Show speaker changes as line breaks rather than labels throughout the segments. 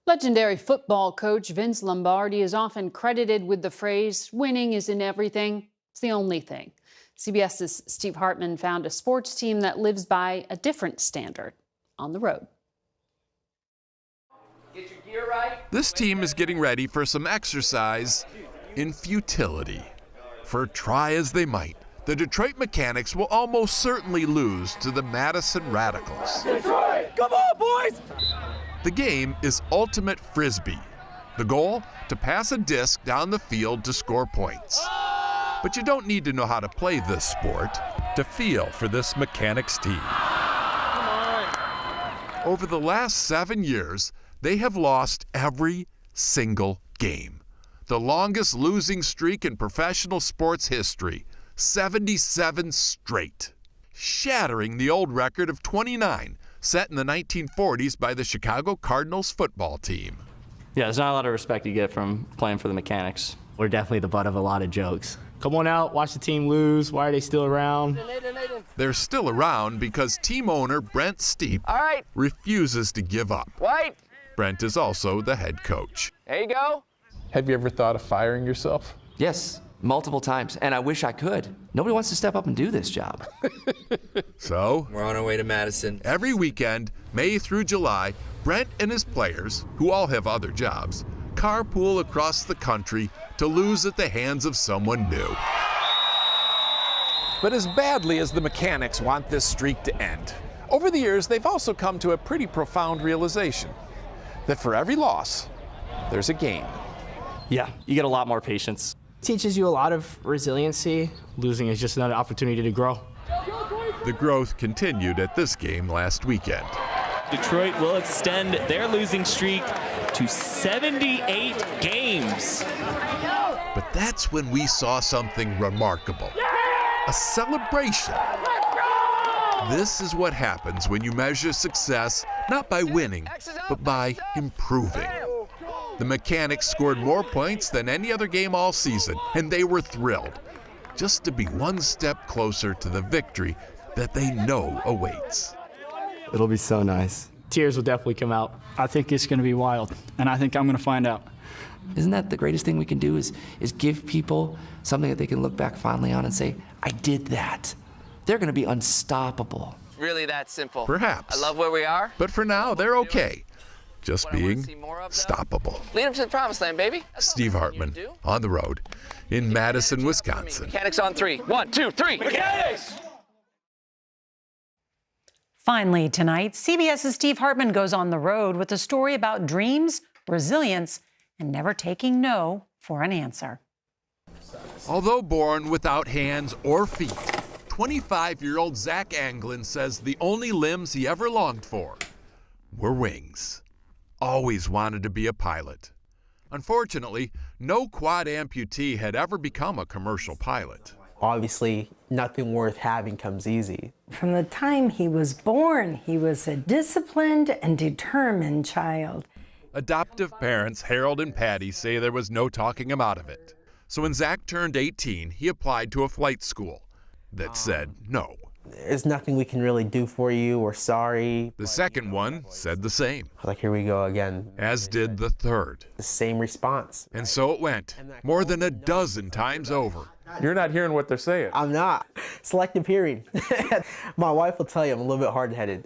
Legendary football coach Vince Lombardi is often credited with the phrase, "Winning isn't everything, it's the only thing." CBS's Steve Hartman found a sports team that lives by a different standard on the road.
Get your gear right.
This team is getting ready for some exercise in futility. For try as they might, the Detroit Mechanics will almost certainly lose to the Madison Radicals.
Detroit, come on, boys!
The game is ultimate frisbee. The goal, to pass a disc down the field to score points. But you don't need to know how to play this sport to feel for this Mechanics team.
Come on.
Over the last 7 years, they have lost every single game. The longest losing streak in professional sports history, 77 straight. Shattering the old record of 29 set in the 1940s by the Chicago Cardinals football team.
Yeah, there's not a lot of respect you get from playing for the Mechanics.
We're definitely the butt of a lot of jokes. Come on out, watch the team lose. Why are they still around?
They're still around because team owner Brent Steep
All right,
refuses to give up.
wait.
Brent is also the head coach.
There you go.
Have you ever thought of firing yourself?
Yes, multiple times, and I wish I could. Nobody wants to step up and do this job.
So,
We're on our way to Madison.
every weekend, May through July, Brent and his players, who all have other jobs, carpool across the country to lose at the hands of someone new.
But as badly as the Mechanics want this streak to end, over the years they've also come to a pretty profound realization that for every loss, there's a gain.
Yeah, you get a lot more patience.
Teaches you a lot of resiliency. Losing is just another opportunity to grow.
The growth continued at this game last weekend.
Detroit will extend their losing streak to 78 games.
But that's when we saw something remarkable. A celebration. This is what happens when you measure success not by winning, but by improving. The Mechanics scored more points than any other game all season, and they were thrilled just to be one step closer to the victory that they know awaits.
It'll be so nice.
Tears will definitely come out.
I think it's going to be wild, and I think I'm going to find out.
Isn't that the greatest thing we can do is give people something that they can look back fondly on and say, I did that. They're going to be unstoppable.
Really that simple.
Perhaps.
I love where we are.
But for now, they're okay. Just being stoppable.
Lead them to the promised land, baby.
Steve Hartman, on the road in Madison, Wisconsin.
Mechanics on 3. 1, 2, 3. Mechanics!
Finally tonight, CBS's Steve Hartman goes on the road with a story about dreams, resilience, and never taking no for an answer.
Although born without hands or feet, 25-year-old Zach Anglin says the only limbs he ever longed for were wings. Always wanted to be a pilot. Unfortunately, no quad amputee had ever become a commercial pilot.
Obviously, nothing worth having comes easy.
From the time he was born, he was a disciplined and determined child.
Adoptive parents Harold and Patty say there was no talking him out of it. So when Zach turned 18, he applied to a flight school that said no.
There's nothing we can really do for you, we're sorry.
The second one said the same.
Like, here we go again.
As did the third.
The same response.
And so it went, more than a dozen times over.
You're not hearing what they're saying.
I'm not. Selective hearing. My wife will tell you I'm a little bit hard-headed.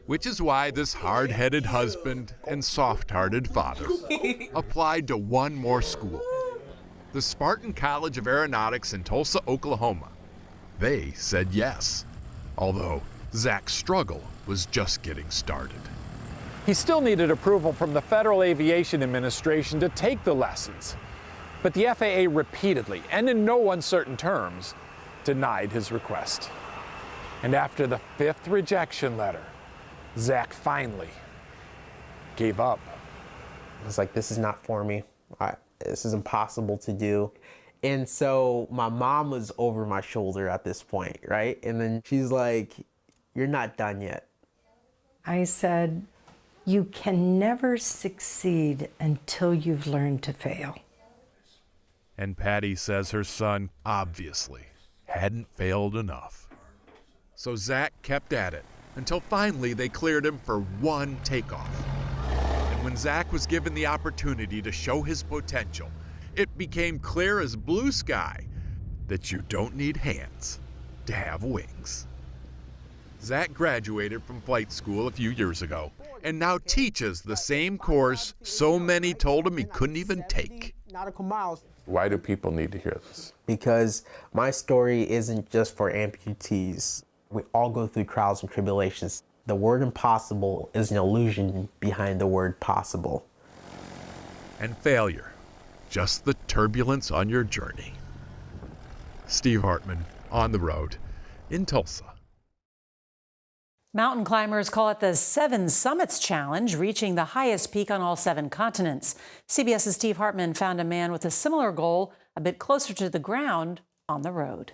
Which is why this hard-headed husband and soft-hearted father applied to one more school, the Spartan College of Aeronautics in Tulsa, Oklahoma. They said yes, although Zach's struggle was just getting started.
He still needed approval from the Federal Aviation Administration to take the lessons. But the FAA repeatedly, and in no uncertain terms, denied his request. And after the 5th rejection letter, Zach finally gave up.
I was like, this is not for me. This is impossible to do. And so my mom was over my shoulder at this point, right? And then she's like, you're not done yet.
I said, you can never succeed until you've learned to fail.
And Patty says her son obviously hadn't failed enough. So Zach kept at it until finally they cleared him for one takeoff. when Zach was given the opportunity to show his potential, it became clear as blue sky that you don't need hands to have wings. Zach graduated from flight school a few years ago and now teaches the same course so many told him he couldn't even take.
Nautical miles.
Why do people need to hear this?
Because my story isn't just for amputees. We all go through trials and tribulations. The word impossible is an illusion behind the word possible.
And failure, just the turbulence on your journey. Steve Hartman, On the Road, in Tulsa.
Mountain climbers call it the 7 Summits Challenge, reaching the highest peak on all 7 continents. CBS's Steve Hartman found a man with a similar goal, a bit closer to the ground, on the road.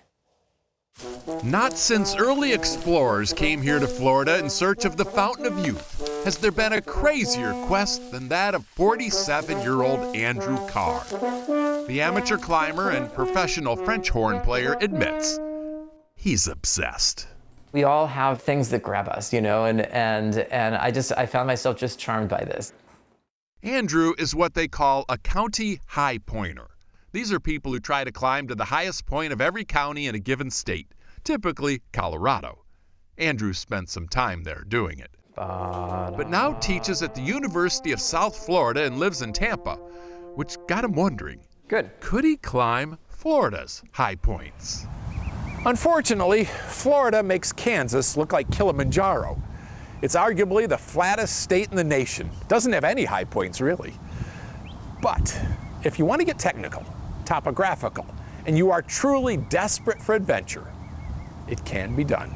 Not since early explorers came here to Florida in search of the Fountain of Youth has there been a crazier quest than that of 47-year-old Andrew Carr. The amateur climber and professional French horn player admits he's obsessed.
We all have things that grab us, you know, and I found myself just charmed by this.
Andrew is what they call a county high pointer. These are people who try to climb to the highest point of every county in a given state, typically Colorado. Andrew spent some time there doing it. But now teaches at the University of South Florida and lives in Tampa, which got him wondering, could he climb Florida's high points?
Unfortunately, Florida makes Kansas look like Kilimanjaro. It's arguably the flattest state in the nation. Doesn't have any high points, really. But if you want to get technical, topographical, and you are truly desperate for adventure, it can be done.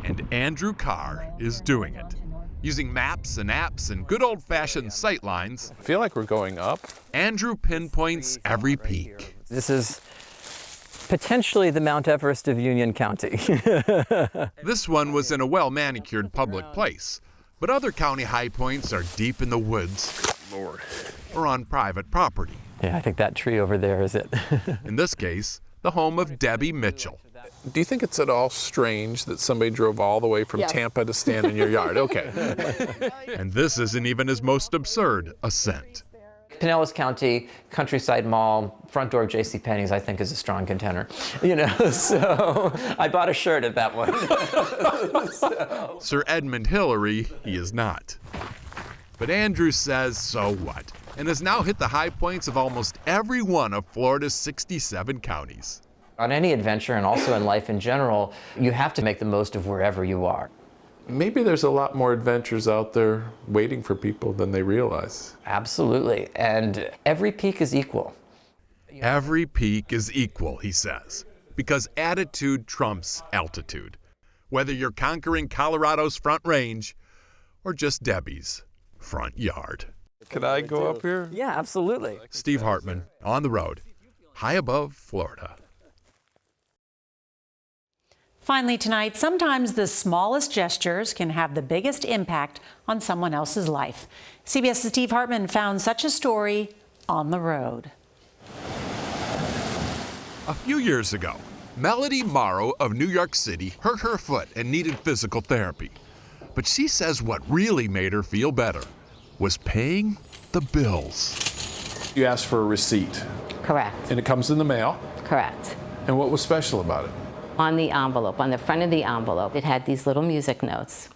And Andrew Carr is doing it. Using maps and apps and good old-fashioned sight lines,
I feel like we're going up.
Andrew pinpoints every peak.
This is potentially the Mount Everest of Union County.
This one was in a well-manicured public place, but other county high points are deep in the woods, Lord, or on private property.
Yeah, I think that tree over there is it.
In this case, the home of Debbie Mitchell.
Do you think it's at all strange that somebody drove all the way from Tampa to stand in your yard? Okay.
And this isn't even his most absurd ascent.
Pinellas County, Countryside Mall, front door of JCPenney's, I think, is a strong contender. You know, so I bought a shirt at that one.
Sir Edmund Hillary, he is not. But Andrew says, so what? And has now hit the high points of almost every one of Florida's 67 counties.
On any adventure, and also in life in general, you have to make the most of wherever you are.
Maybe there's a lot more adventures out there waiting for people than they realize.
Absolutely, and every peak is equal.
Every peak is equal, he says, because attitude trumps altitude. Whether you're conquering Colorado's Front Range or just Debbie's front yard.
Could I go up here?
Yeah, absolutely.
Steve Hartman, On the Road, high above Florida.
Finally tonight, sometimes the smallest gestures can have the biggest impact on someone else's life. CBS's Steve Hartman found such a story on the road.
A few years ago, Melody Morrow of New York City hurt her foot and needed physical therapy. But she says what really made her feel better was paying the bills.
You asked for a receipt.
Correct.
And it comes in the mail?
Correct.
And what was special about it?
On the envelope, on the front of the envelope, it had these little music notes.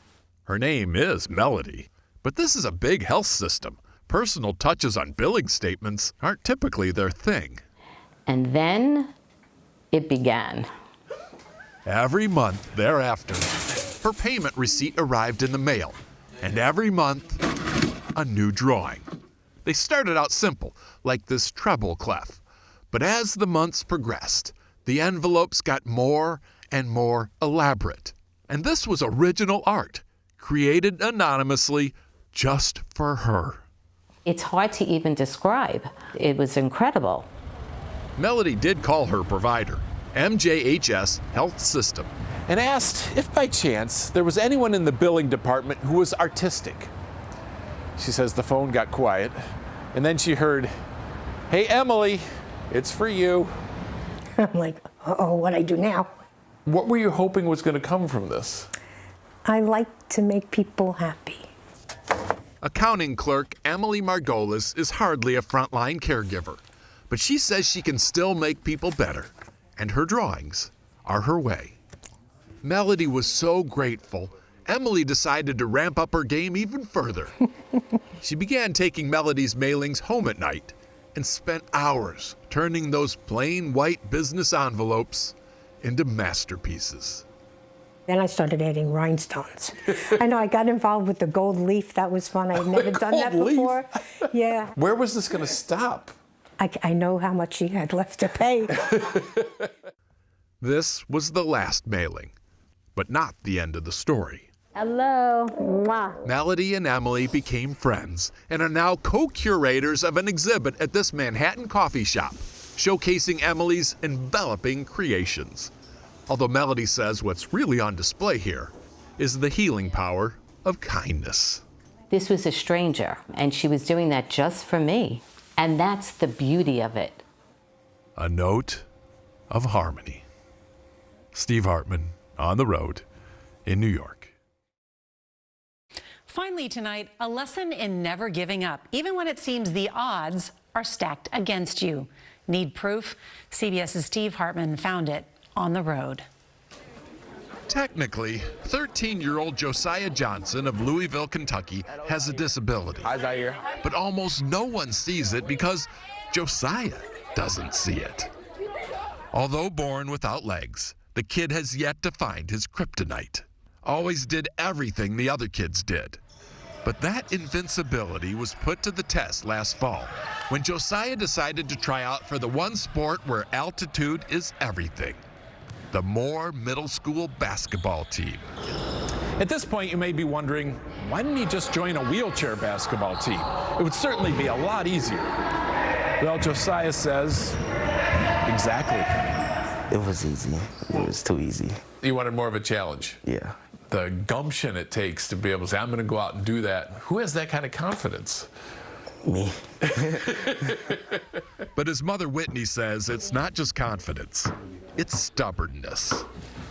Her name is Melody, but this is a big health system. Personal touches on billing statements aren't typically their thing.
And then it began.
Every month thereafter, her payment receipt arrived in the mail, and every month, a new drawing. They started out simple, like this treble clef, but as the months progressed, the envelopes got more and more elaborate. And this was original art, created anonymously just for her.
It's hard to even describe. It was incredible.
Melody did call her provider, MJHS Health System,
and asked if by chance there was anyone in the billing department who was artistic. She says the phone got quiet, and then she heard, "Hey, Emily, it's for you."
I'm like, uh-oh, what do I do now?
What were you hoping was going to come from this?
I like to make people happy.
Accounting clerk Emily Margolis is hardly a frontline caregiver, but she says she can still make people better, and her drawings are her way. Melody was so grateful, Emily decided to ramp up her game even further. She began taking Melody's mailings home at night and spent hours turning those plain white business envelopes into masterpieces.
Then I started adding rhinestones. I know I got involved with the gold leaf. That was fun. I'd never done that before. Yeah.
Where was this going to stop?
I know how much she had left to pay.
This was the last mailing, but not the end of the story.
Hello. Mwah.
Melody and Emily became friends and are now co-curators of an exhibit at this Manhattan coffee shop, showcasing Emily's enveloping creations. Although Melody says what's really on display here is the healing power of kindness.
This was a stranger, and she was doing that just for me. And that's the beauty of it.
A note of harmony. Steve Hartman, on the road in New York.
Finally tonight, a lesson in never giving up, even when it seems the odds are stacked against you. Need proof? CBS's Steve Hartman found it on the road.
Technically, 13-year-old Josiah Johnson of Louisville, Kentucky, has a disability.
Hi, Zaire.
But almost no one sees it because Josiah doesn't see it. Although born without legs, the kid has yet to find his kryptonite. Always did everything the other kids did. But that invincibility was put to the test last fall when Josiah decided to try out for the one sport where altitude is everything: the Moore Middle School basketball team.
At this point, you may be wondering, why didn't he just join a wheelchair basketball team? It would certainly be a lot easier. Well, Josiah says, exactly.
It was easy. It was too easy.
You wanted more of a challenge?
Yeah.
The gumption it takes to be able to say, I'm going to go out and do that. Who has that kind of confidence?
Me.
But his mother Whitney says it's not just confidence, it's stubbornness.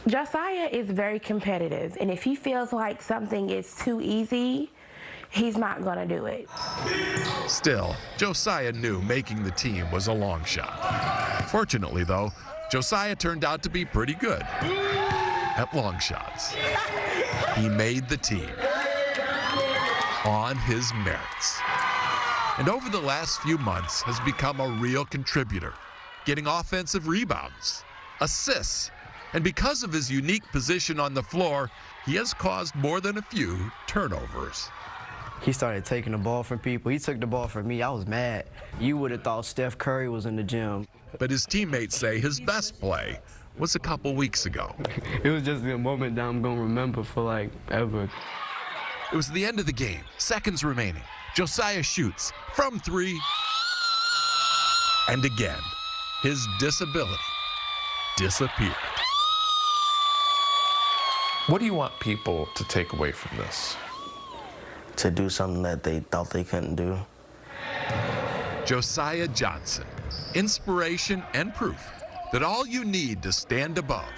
Josiah is very competitive, and if he feels like something is too easy, he's not going to do it.
Still, Josiah knew making the team was a long shot. Fortunately, though, Josiah turned out to be pretty good at long shots. He made the team on his merits. And over the last few months has become a real contributor, getting offensive rebounds, assists, and because of his unique position on the floor, he has caused more than a few turnovers.
He started taking the ball from people. He took the ball from me. I was mad. You would have thought Steph Curry was in the gym.
But his teammates say his best play was a couple weeks ago.
It was just a moment that I'm going to remember for, like, ever.
It was the end of the game, seconds remaining. Josiah shoots from three. And again, his disability disappeared.
What do you want people to take away from this?
To do something that they thought they couldn't do.
Josiah Johnson, inspiration and proof that all you need to stand above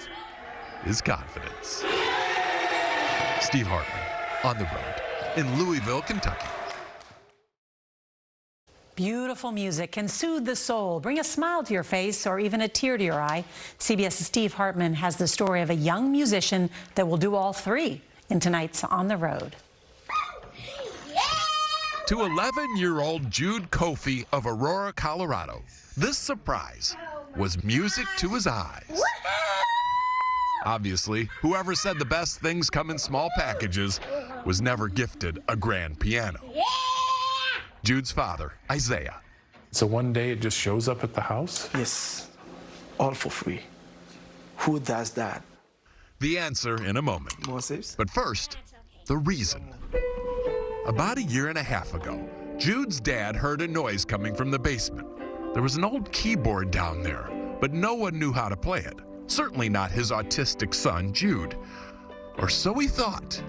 is confidence. Steve Hartman, on the road in Louisville, Kentucky.
Beautiful music can soothe the soul, bring a smile to your face, or even a tear to your eye. CBS's Steve Hartman has the story of a young musician that will do all three in tonight's On the Road.
To 11-year-old Jude Kofi of Aurora, Colorado, this surprise was music to his eyes. Obviously, whoever said the best things come in small packages was never gifted a grand piano. Jude's father, Isaiah.
So one day it just shows up at the house?
Yes, all for free. Who does that?
The answer in a moment. But first, the reason. About a year and a half ago, Jude's dad heard a noise coming from the basement. There was an old keyboard down there, but no one knew how to play it. Certainly not his autistic son, Jude. Or so he thought.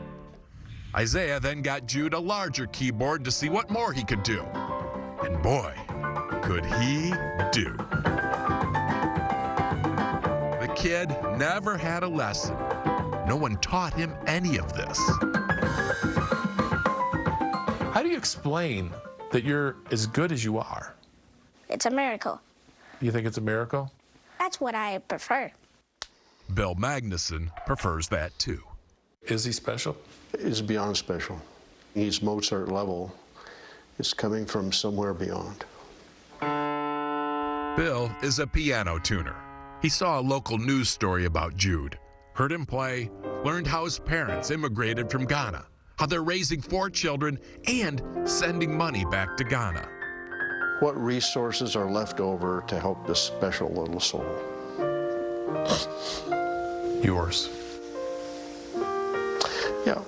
Isaiah then got Jude a larger keyboard to see what more he could do. And boy, could he do. The kid never had a lesson. No one taught him any of this.
How do you explain that you're as good as you are?
It's a miracle.
You think it's a miracle?
That's what I prefer.
Bill Magnuson prefers that too.
Is he special?
Is beyond special. He's Mozart level. It's coming from somewhere beyond.
Bill is a piano tuner. He saw a local news story about Jude, heard him play, learned how his parents immigrated from Ghana, how they're raising 4 children and sending money back to Ghana.
What resources are left over to help this special little soul?
Yours.
Yeah.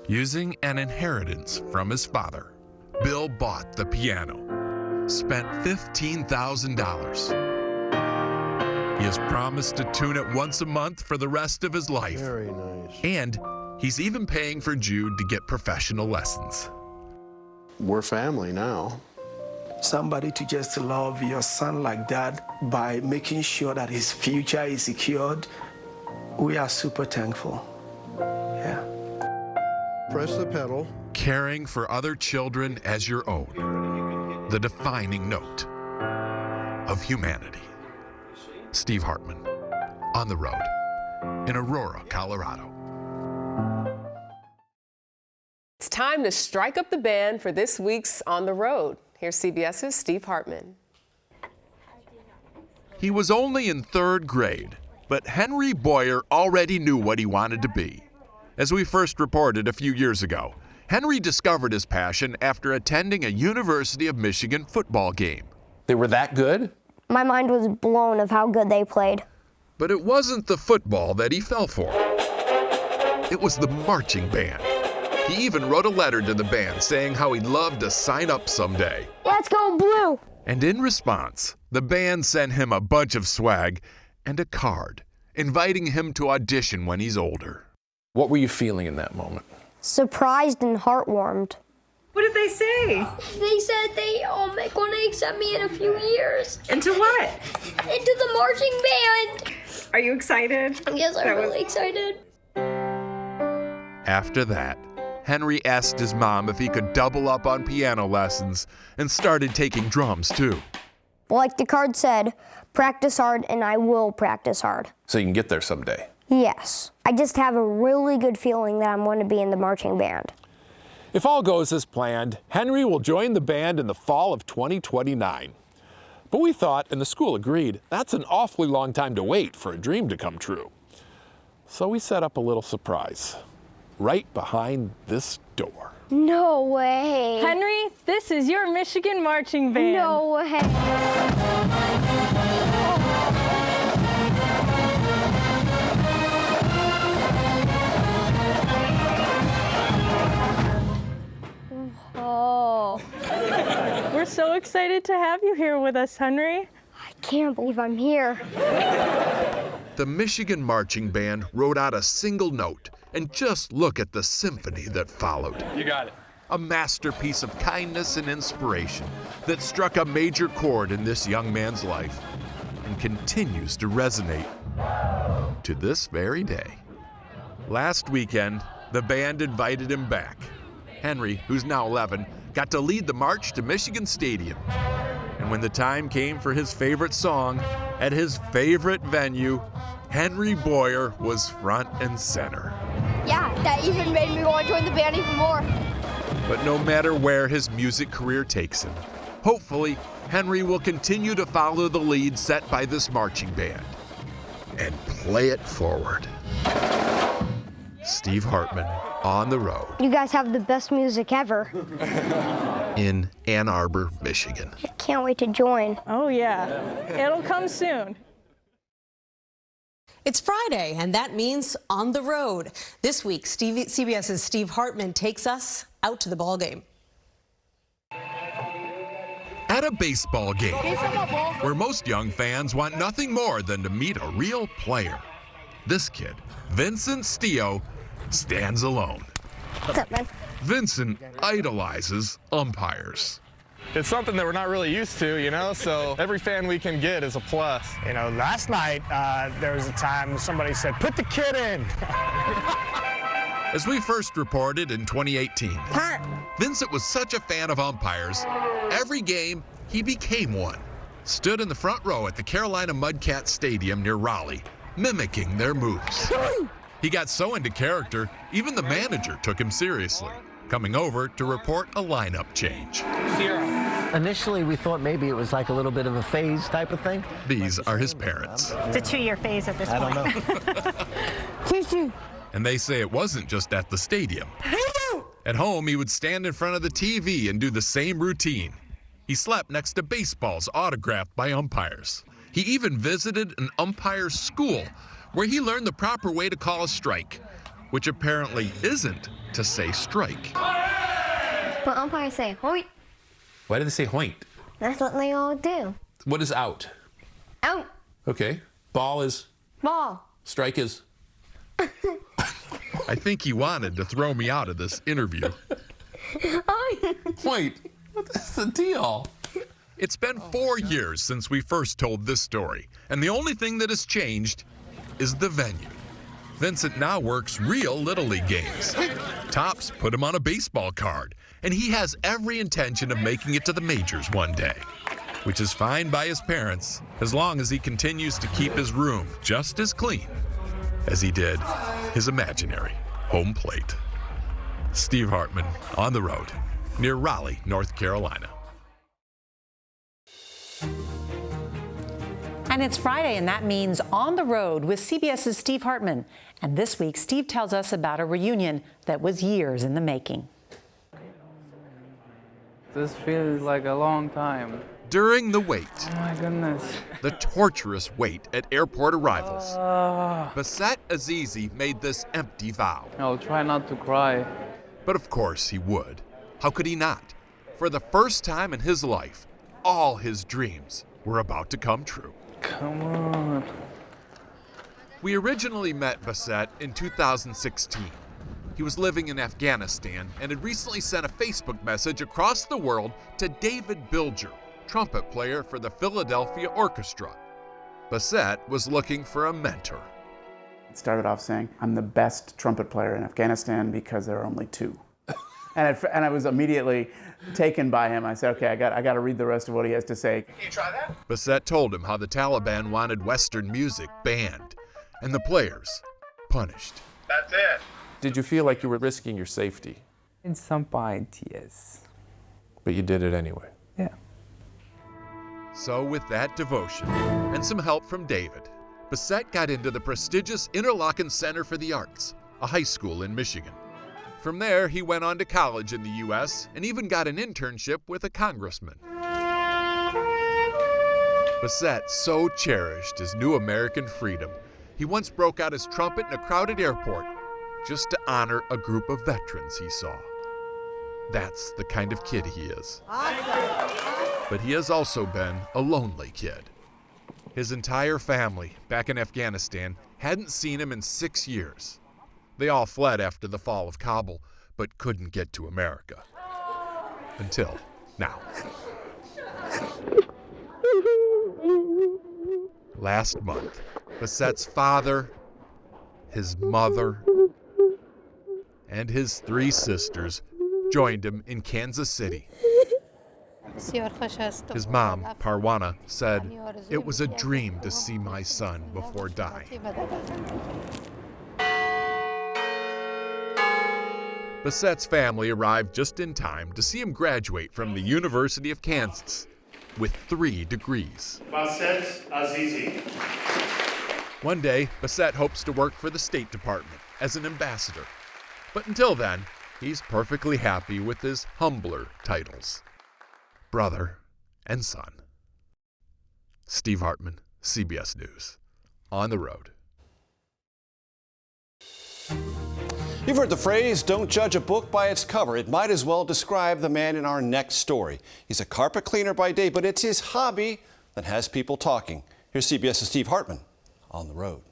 Using an inheritance from his father, Bill bought the piano, spent $15,000. He has promised to tune it once a month for the rest of his life.
Very nice.
And he's even paying for Jude to get professional lessons.
We're family now.
Somebody to just love your son like that by making sure that his future is secured, we are super thankful. Yeah.
Press the pedal.
Caring for other children as your own, the defining note of humanity. Steve Hartman, On the Road, in Aurora, Colorado.
It's time to strike up the band for this week's On the Road. Here's CBS's Steve Hartman.
He was only in 3rd grade, but Henry Boyer already knew what he wanted to be. As we first reported a few years ago, Henry discovered his passion after attending a University of Michigan football game.
They were that good?
My mind was blown of how good they played.
But it wasn't the football that he fell for. It was the marching band. He even wrote a letter to the band saying how he'd love to sign up someday.
Let's go blue!
And in response, the band sent him a bunch of swag and a card, inviting him to audition when he's older.
What were you feeling in that moment?
Surprised and heart-warmed.
What did they say?
They said they are going to accept me in a few years.
Into what?
Into the marching band.
Are you excited?
Yes, I'm really excited.
After that, Henry asked his mom if he could double up on piano lessons and started taking drums too.
Like the card said, practice hard and I will practice hard.
So you can get there someday.
Yes. I just have a really good feeling that I'm going to be in the marching band.
If all goes as planned, Henry will join the band in the fall of 2029. But we thought, and the school agreed, that's an awfully long time to wait for a dream to come true. So we set up a little surprise right behind this door.
No way.
Henry, this is your Michigan marching band.
No way.
Oh. We're so excited to have you here with us, Henry.
I can't believe I'm here.
The Michigan Marching Band wrote out a single note, and just look at the symphony that followed.
You got it.
A masterpiece of kindness and inspiration that struck a major chord in this young man's life and continues to resonate to this very day. Last weekend, the band invited him back. Henry, who's now 11, got to lead the march to Michigan Stadium. And when the time came for his favorite song at his favorite venue, Henry Boyer was front and center.
Yeah, that even made me want to join the band even more.
But no matter where his music career takes him, hopefully Henry will continue to follow the lead set by this marching band and play it forward. Steve Hartman, On the Road.
You guys have the best music ever.
In Ann Arbor, Michigan.
I can't wait to join.
Oh yeah, it'll come soon.
It's Friday, and that means On the Road. This week, CBS's Steve Hartman takes us out to the ball game.
At a baseball game, where most young fans want nothing more than to meet a real player, this kid, Vincent Stio, stands alone.
What's up, man?
Vincent idolizes umpires.
It's something that we're not really used to, you know, so every fan we can get is a plus.
You know, last night there was a time somebody said, put the kid in.
As we first reported in 2018, Vincent was such a fan of umpires, every game he became one. Stood in the front row at the Carolina Mudcats Stadium near Raleigh, mimicking their moves. He got so into character, even the manager took him seriously, coming over to report a lineup change.
0. Initially, we thought maybe it was like a little bit of a phase type of thing.
These are his parents.
It's a 2-year phase at this point.
I don't know.
And they say it wasn't just at the stadium. At home, he would stand in front of the TV and do the same routine. He slept next to baseballs autographed by umpires. He even visited an umpire's school where he learned the proper way to call a strike, which apparently isn't to say strike.
But umpires say hoint.
Why do they say hoint?
That's what they all do.
What is out?
Out.
Okay. Ball is?
Ball.
Strike is?
I think he wanted to throw me out of this interview.
Wait, what's the deal?
It's been 4 years since we first told this story, and the only thing that has changed is the venue. Vincent now works real Little League games. Tops put him on a baseball card, and he has every intention of making it to the majors one day, which is fine by his parents as long as he continues to keep his room just as clean as he did his imaginary home plate. Steve Hartman, On the Road, near Raleigh, North Carolina.
And it's Friday, and that means On the Road with CBS's Steve Hartman. And this week, Steve tells us about a reunion that was years in the making.
This feels like a long time.
During the wait,
Oh my goodness.
the torturous wait at airport arrivals, Bassett Azizi made this empty vow.
I'll try not to cry.
But of course he would. How could he not? For the first time in his life, all his dreams were about to come true.
Come on.
We originally met Bassett in 2016. He was living in Afghanistan and had recently sent a Facebook message across the world to David Bilger, trumpet player for the Philadelphia Orchestra. Bassett was looking for a mentor.
It started off saying, I'm the best trumpet player in Afghanistan because there are only 2. and I was immediately taken by him. I said, okay, I got to read the rest of what he has to say.
Can you try that? Bassett told him how the Taliban wanted Western music banned and the players punished.
That's it. Did you feel like you were risking your safety?
In some point, yes.
But you did it anyway.
Yeah.
So with that devotion and some help from David, Bassett got into the prestigious Interlochen Center for the Arts, a high school in Michigan. From there, he went on to college in the U.S. and even got an internship with a congressman. Bassett so cherished his new American freedom, he once broke out his trumpet in a crowded airport just to honor a group of veterans he saw. That's the kind of kid he is. But he has also been a lonely kid. His entire family back in Afghanistan hadn't seen him in 6 years. They all fled after the fall of Kabul, but couldn't get to America. Until now. Last month, Bassett's father, his mother, and his 3 sisters joined him in Kansas City. His mom, Parwana, said, "It was a dream to see my son before dying." Bassett's family arrived just in time to see him graduate from the University of Kansas with 3 degrees.
Bassett Azizi.
One day, Bassett hopes to work for the State Department as an ambassador. But until then, he's perfectly happy with his humbler titles: brother and son. Steve Hartman, CBS News. On the Road.
You've heard the phrase, don't judge a book by its cover. It might as well describe the man in our next story. He's a carpet cleaner by day, but it's his hobby that has people talking. Here's CBS's Steve Hartman on the road.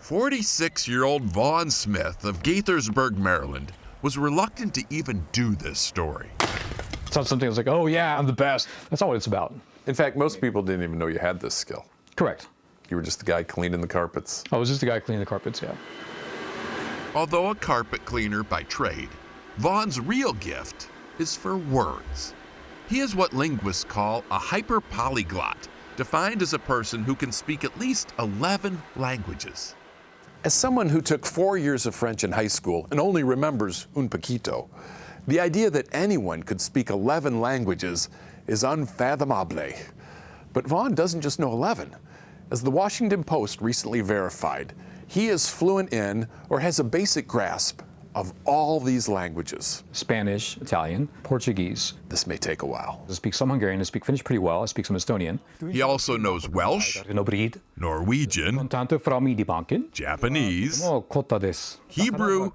46-year-old Vaughn Smith of Gaithersburg, Maryland, was reluctant to even do this story.
It's not something that's like, oh yeah, I'm the best. That's not what it's about.
In fact, most people didn't even know you had this skill.
Correct.
You were just the guy cleaning the carpets.
I was just the guy cleaning the carpets, yeah.
Although a carpet cleaner by trade, Vaughn's real gift is for words. He is what linguists call a hyperpolyglot, defined as a person who can speak at least 11 languages.
As someone who took 4 years of French in high school and only remembers un poquito, the idea that anyone could speak 11 languages is unfathomable. But Vaughn doesn't just know 11. As the Washington Post recently verified, he is fluent in or has a basic grasp of all these languages.
Spanish, Italian, Portuguese.
This may take a while.
I speak some Hungarian, I speak Finnish pretty well, I speak some Estonian.
He also knows Welsh, Norwegian, Japanese, Hebrew,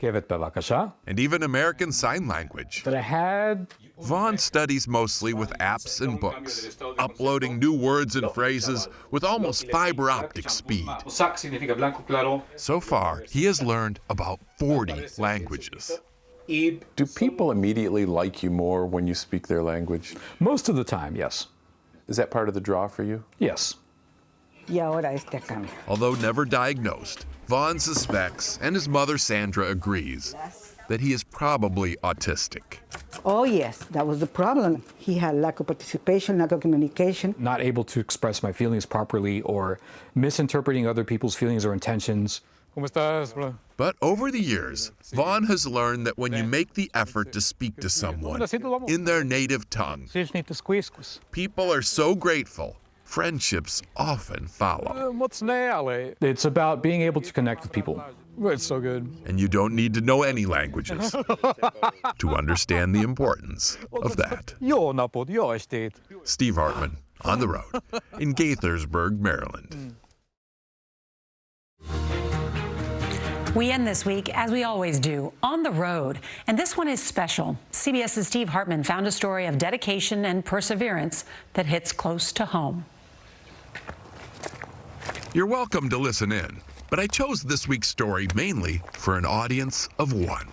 and even American Sign Language.
But I had...
Vaughn studies mostly with apps and books, uploading new words and phrases with almost fiber optic speed. So far, he has learned about 40 languages.
Do people immediately like you more when you speak their language?
Most of the time, yes.
Is that part of the draw for you?
Yes.
Although never diagnosed, Vaughn suspects, and his mother Sandra agrees, that he is probably autistic.
Oh yes, that was the problem. He had lack of participation, lack of communication.
Not able to express my feelings properly or misinterpreting other people's feelings or intentions.
But over the years, Vaughn has learned that when you make the effort to speak to someone in their native tongue, people are so grateful, friendships often follow.
It's about being able to connect with people.
It's so good.
And you don't need to know any languages to understand the importance of that. Steve Hartman, on the road, in Gaithersburg, Maryland.
We end this week, as we always do, on the road. And this one is special. CBS's Steve Hartman found a story of dedication and perseverance that hits close to home.
You're welcome to listen in, but I chose this week's story mainly for an audience of one.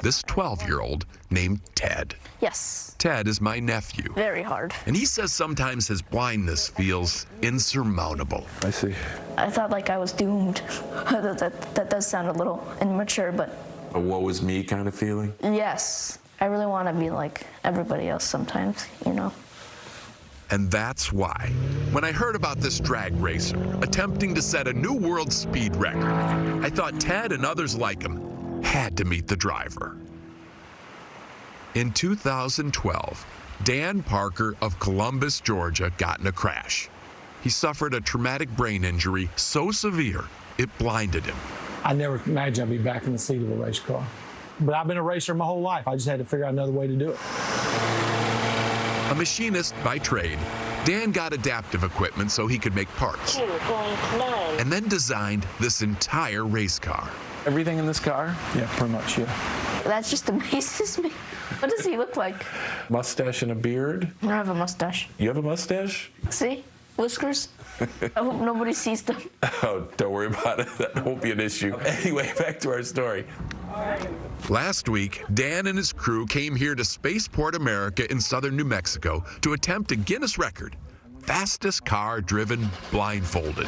This 12-year-old named Ted.
Yes.
Ted is my nephew.
Very hard.
And he says sometimes his blindness feels insurmountable.
I see.
I thought like I was doomed. that does sound a little immature, but...
A woe is me kind of feeling?
Yes. I really want to be like everybody else sometimes, you know?
And that's why, when I heard about this drag racer attempting to set a new world speed record, I thought Ted and others like him had to meet the driver. In 2012, Dan Parker of Columbus, Georgia, got in a crash. He suffered a traumatic brain injury so severe it blinded him.
I never imagined I'd be back in the seat of a race car. But I've been a racer my whole life. I just had to figure out another way to do it.
A machinist by trade, Dan got adaptive equipment so he could make parts, and then designed this entire race car.
Everything in this car?
Yeah, pretty much, yeah.
That just amazes me. What does he look like?
Mustache and a beard?
I don't have a mustache.
You have a mustache?
See? Whiskers? I hope nobody sees them.
Oh, don't worry about it. That won't be an issue. Anyway, back to our story.
Last week, Dan and his crew came here to Spaceport America in southern New Mexico to attempt a Guinness record. Fastest car driven blindfolded.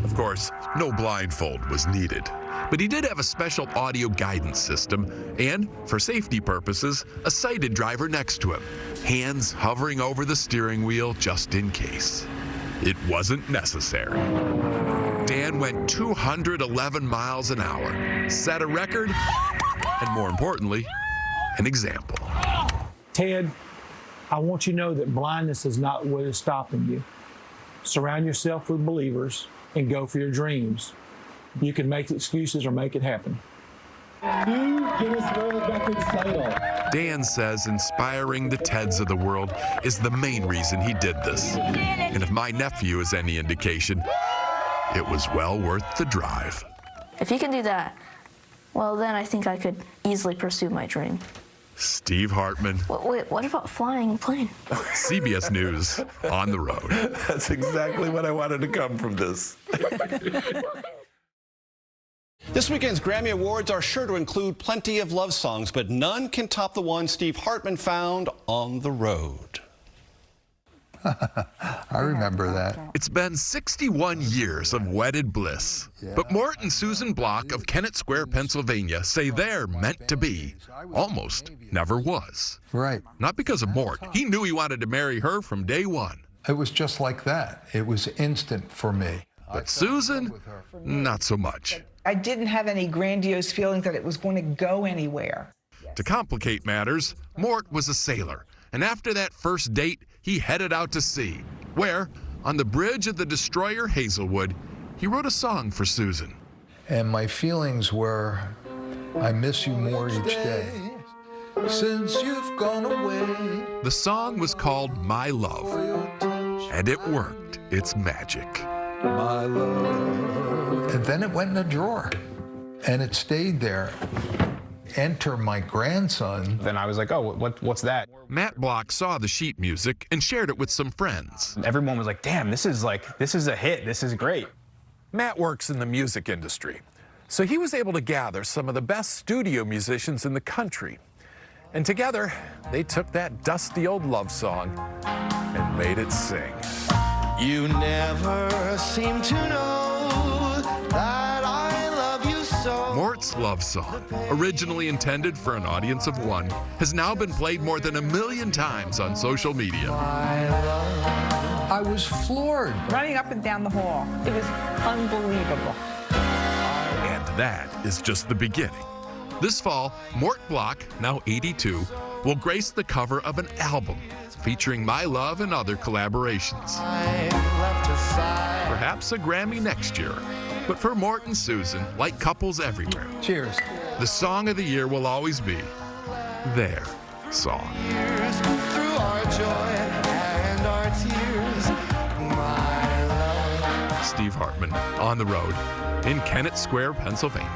Of course, no blindfold was needed. But he did have a special audio guidance system and, for safety purposes, a sighted driver next to him, hands hovering over the steering wheel just in case. It wasn't necessary. Dan went 211 miles an hour, set a record, and more importantly, an example.
Ted, I want you to know that blindness is not what is stopping you. Surround yourself with believers and go for your dreams. You can make excuses or make it happen.
New Guinness World Records title.
Dan says inspiring the Teds of the world is the main reason he did this. And if my nephew is any indication, it was well worth the drive.
If you can do that, well, then I think I could easily pursue my dream.
Steve Hartman.
Wait, what about flying a plane?
CBS News, on the road.
That's exactly what I wanted to come from this.
This weekend's Grammy Awards are sure to include plenty of love songs, but none can top the one Steve Hartman found on the road.
I remember that. It's been 61 years of wedded bliss. But Mort and Susan Block of Kennett Square, Pennsylvania say they're meant to be. Almost never was.
Right.
Not because of Mort. He knew he wanted to marry her from day one.
It was just like that. It was instant for me.
But Susan, not so much.
I didn't have any grandiose feelings that it was going to go anywhere.
To complicate matters, Mort was a sailor. And after that first date, he headed out to sea, where, on the bridge of the destroyer Hazelwood, he wrote a song for Susan.
And my feelings were, I miss you more each day, since you've gone away.
The song was called My Love, and it worked its magic.
My love. And then it went in a drawer, and it stayed there. Enter my grandson.
Then I was like, oh, what's that?
Matt Block saw the sheet music and shared it with some friends.
Everyone was like, damn, this is a hit. This is great.
Matt works in the music industry, so he was able to gather some of the best studio musicians in the country. And together, they took that dusty old love song and made it sing.
You never seem to know that I love you so.
Mort's love song, originally intended for an audience of one, has now been played more than 1 million times on social media.
I was floored.
Running up and down the hall. It was unbelievable.
And that is just the beginning. This fall, Mort Block, now 82, will grace the cover of an album featuring My Love and other collaborations. Perhaps a Grammy next year. But for Mort and Susan, like couples everywhere,
cheers.
The song of the year will always be their song.
Through our joy and our tears, my love.
Steve Hartman, On the Road, in Kennett Square, Pennsylvania.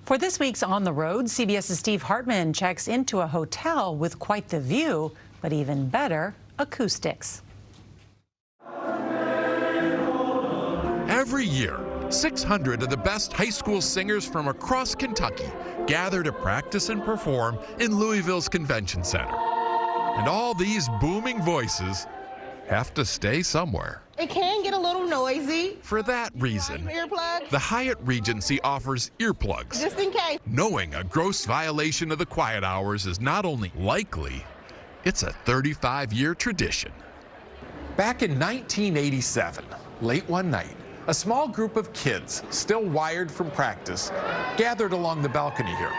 For this week's On the Road, CBS's Steve Hartman checks into a hotel with quite the view, but even better, acoustics.
Every year, 600 of the best high school singers from across Kentucky gather to practice and perform in Louisville's Convention Center. And all these booming voices have to stay somewhere.
It can get a little noisy.
For that reason,
Earplugs?
the Hyatt Regency offers earplugs.
Just in case.
Knowing a gross violation of the quiet hours is not only likely, it's a 35-year tradition.
Back in 1987, late one night, a small group of kids, still wired from practice, gathered along the balcony here.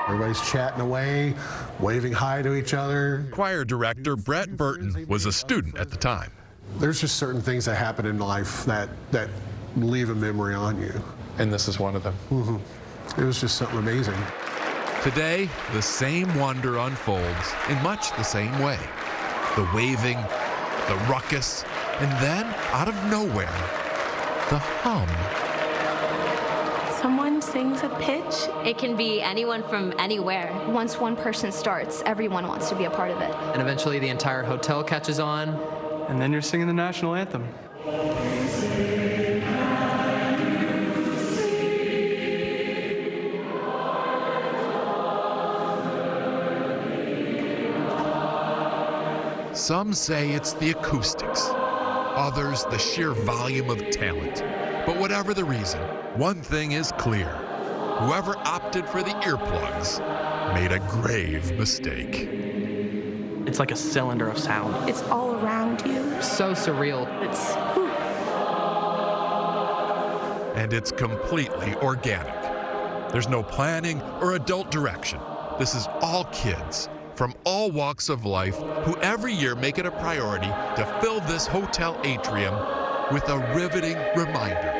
Everybody's chatting away, waving hi to each other.
Choir director Brett Burton was a student at the time.
There's just certain things that happen in life that leave a memory on you.
And this is one of them.
Mm-hmm. It was just something amazing.
Today, the same wonder unfolds in much the same way. The waving, the ruckus, and then, out of nowhere, the hum.
Someone sings a pitch.
It can be anyone from anywhere.
Once one person starts, everyone wants to be a part of it.
And eventually the entire hotel catches on.
And then you're singing the national anthem.
Some say it's the acoustics, others the sheer volume of talent. But whatever the reason, one thing is clear. Whoever opted for the earplugs made a grave mistake.
It's like a cylinder of sound.
It's all around you.
So surreal.
And it's completely organic. There's no planning or adult direction. This is all kids from all walks of life who every year make it a priority to fill this hotel atrium with a riveting reminder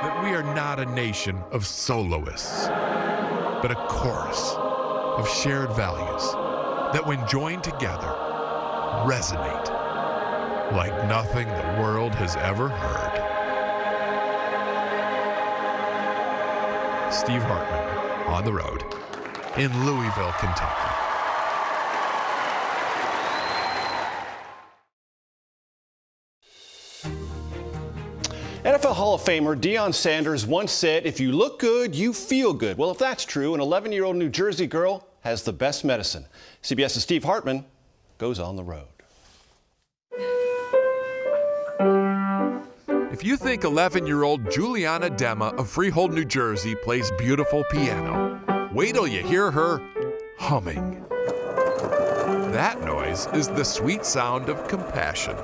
that we are not a nation of soloists, but a chorus of shared values that, when joined together, resonate like nothing the world has ever heard. Steve Hartman, On the Road, in Louisville, Kentucky.
NFL Hall of Famer Deion Sanders once said, "If you look good, you feel good." Well, if that's true, an 11-year-old New Jersey girl has the best medicine. CBS's Steve Hartman goes on the road.
If you think 11-year-old Juliana Dema of Freehold, New Jersey plays beautiful piano, wait till you hear her humming. That noise is the sweet sound of compassion.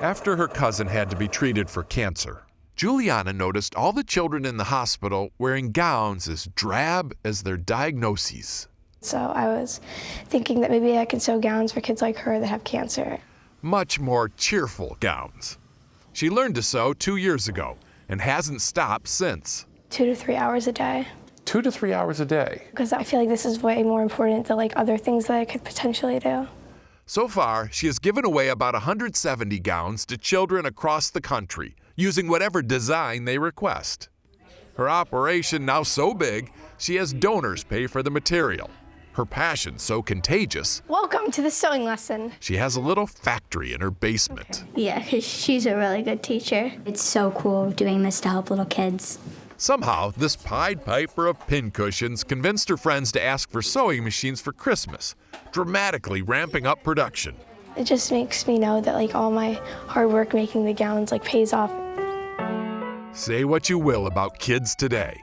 After her cousin had to be treated for cancer, Juliana noticed all the children in the hospital wearing gowns as drab as their diagnoses.
So I was thinking that maybe I could sew gowns for kids like her that have cancer.
Much more cheerful gowns. She learned to sew 2 years ago and hasn't stopped since.
2 to 3 hours a day.
2 to 3 hours a day.
Because I feel like this is way more important than other things that I could potentially do.
So far, she has given away about 170 gowns to children across the country, using whatever design they request. Her operation now so big, she has donors pay for the material. Her passion so contagious,
Welcome to the sewing lesson.
she has a little factory in her basement.
Yeah, because she's a really good teacher. It's so cool doing this to help little kids.
Somehow, this Pied Piper of pincushions convinced her friends to ask for sewing machines for Christmas, dramatically ramping up production.
It just makes me know that all my hard work making the gowns pays off.
Say what you will about kids today,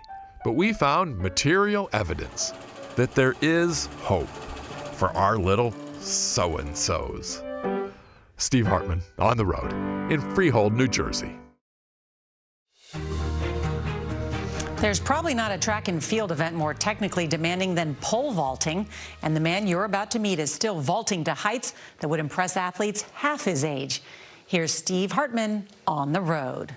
but we found material evidence that there is hope for our little so-and-sos. Steve Hartman, on the road in Freehold, New Jersey.
There's probably not a track and field event more technically demanding than pole vaulting, and the man you're about to meet is still vaulting to heights that would impress athletes half his age. Here's Steve Hartman on the road.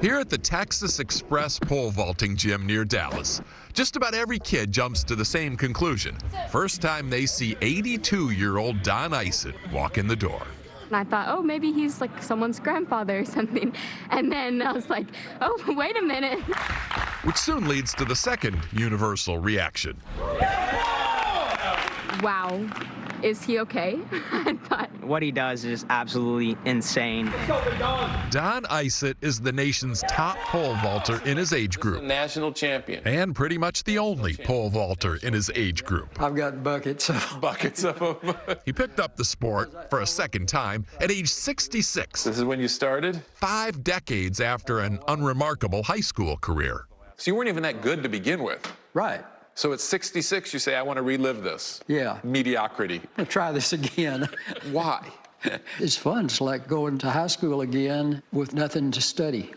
Here at the Texas Express pole vaulting gym near Dallas, just about every kid jumps to the same conclusion. First time they see 82-year-old Don Isett walk in the door.
And I thought, oh, maybe he's someone's grandfather or something. And then I was like, oh, wait a minute.
Which soon leads to the second universal reaction.
Wow, is he okay? I thought.
What he does is absolutely insane.
Don Isett is the nation's top pole vaulter in his age group.
National champion.
And pretty much the only pole vaulter in his age group.
I've got buckets of them.
He picked up the sport for a second time at age 66.
This is when you started?
5 decades after an unremarkable high school career.
So you weren't even that good to begin with.
Right.
So at 66, you say, I want to relive this.
Yeah.
Mediocrity.
I'll try this again.
Why?
It's fun. It's like going to high school again with nothing to study.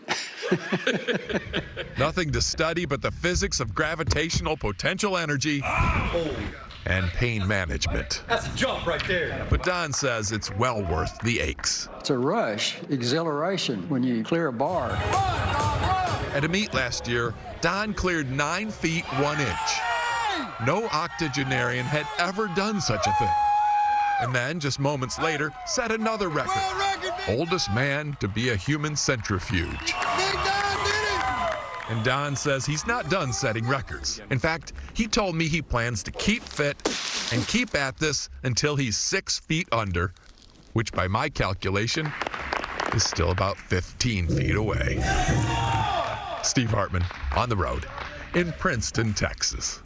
Nothing to study but the physics of gravitational potential energy and pain management.
That's a jump right there.
But Don says it's well worth the aches.
It's a rush, exhilaration when you clear a bar.
At a meet last year, Don cleared 9 feet 1 inch. No octogenarian had ever done such a thing. And then, just moments later, set another record. Oldest man to be a human centrifuge. And Don says he's not done setting records. In fact, he told me he plans to keep fit and keep at this until he's 6 feet under, which by my calculation is still about 15 feet away. Steve Hartman, on the road in Princeton, Texas.